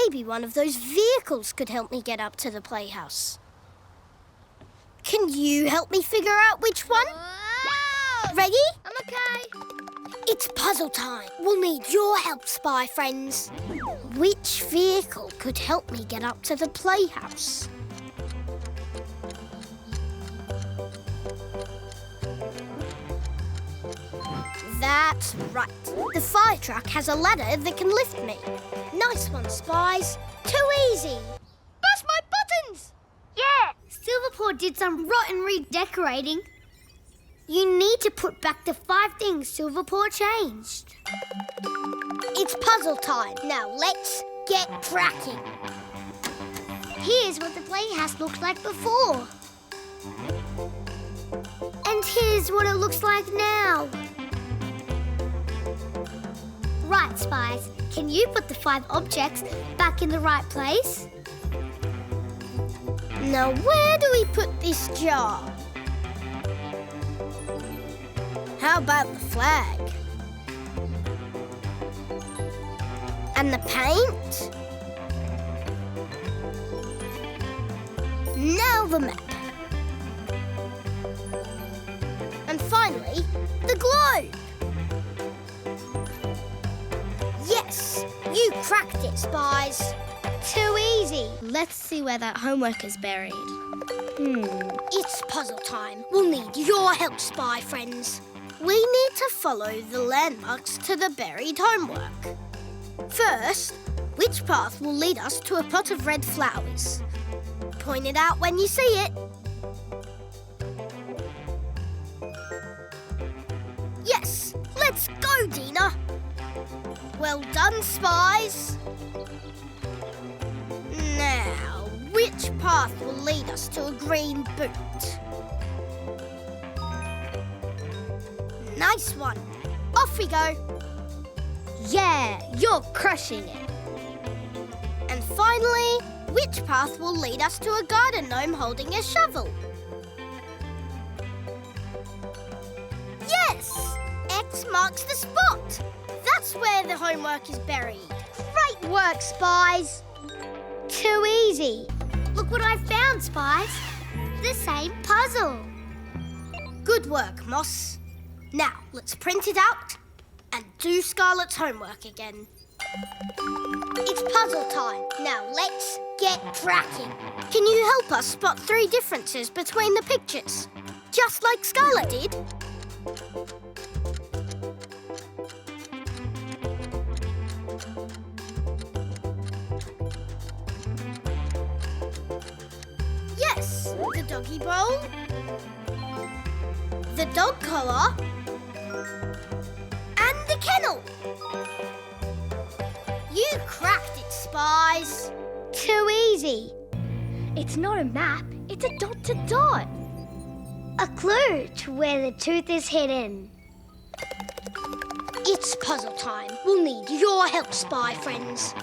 Maybe one of those vehicles could help me get up to the playhouse. Can you help me figure out which one? Whoa! Ready? I'm okay. It's puzzle time. We'll need your help, spy friends. Which vehicle could help me get up to the playhouse? That's right. The fire truck has a ladder that can lift me. Nice one, Spies. Too easy. Bust my buttons! Yeah, Silver Paw did some rotten redecorating. You need to put back the 5 things Silver Paw changed. It's puzzle time. Now let's get cracking. Here's what the playhouse looked like before. And here's what it looks like now. Right, Spies. Can you put the 5 objects back in the right place? Now where do we put this jar? How about the flag? And the paint? Now the map. And finally, the globe. Yes, you cracked it, Spies. Too easy. Let's see where that homework is buried. It's puzzle time. We'll need your help, spy friends. We need to follow the landmarks to the buried homework. First, which path will lead us to a pot of red flowers? Point it out when you see it. Yes, let's go, Dina. Well done, Spies. Now, which path will lead us to a green boot? Nice one. Off we go. Yeah, you're crushing it. And finally, which path will lead us to a garden gnome holding a shovel? Yes! X marks the spot. That's where the homework is buried. Great work, Spies. Too easy. Look what I found, Spies. The same puzzle. Good work, Moss. Now, let's print it out and do Scarlet's homework again. It's puzzle time. Now, let's get cracking. Can you help us spot 3 differences between the pictures? Just like Scarlet did? Yes, the doggy bowl, the dog collar, and the kennel. You cracked it, Spies. Too easy. It's not a map, it's a dot to dot. A clue to where the tooth is hidden. It's puzzle time. We'll need your help, spy friends.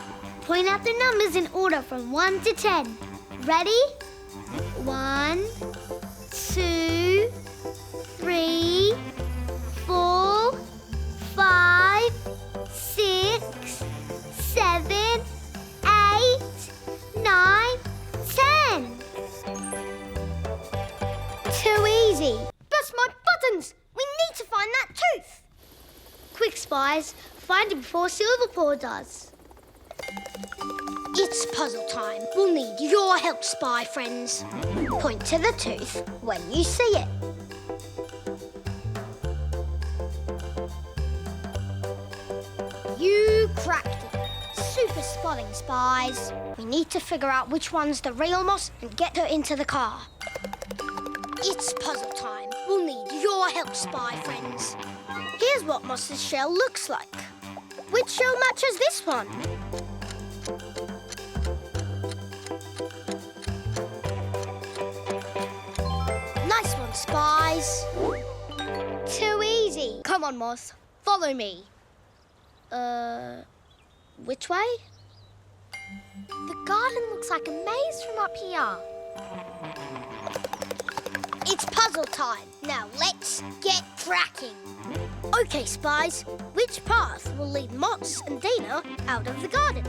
Point out the numbers in order from 1 to 10. Ready? 1, 2, 3, 4, 5, 6, 7, 8, 9, 10. Too easy. Bust my buttons. We need to find that tooth. Quick, Spies. Find it before Silver Paw does. It's puzzle time. We'll need your help, spy friends. Point to the tooth when you see it. You cracked it. Super spotting, Spies. We need to figure out which one's the real Moss and get her into the car. It's puzzle time. We'll need your help, spy friends. Here's what Moss's shell looks like. Which shell matches this one? Nice one, Spies. Too easy. Come on, Moss. Follow me. Which way? The garden looks like a maze from up here. It's puzzle time. Now let's get cracking. Okay, Spies. Which path will lead Moss and Dina out of the garden?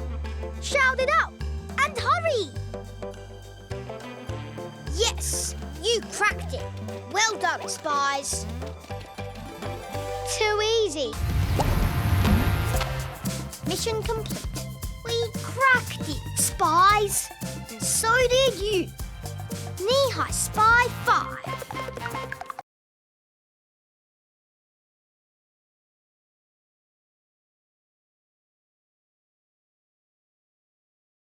Shout it out and hurry! Yes, you cracked it. Well done, Spies. Too easy. Mission complete. We cracked it, Spies. And so did you. Knee-high Spy 5.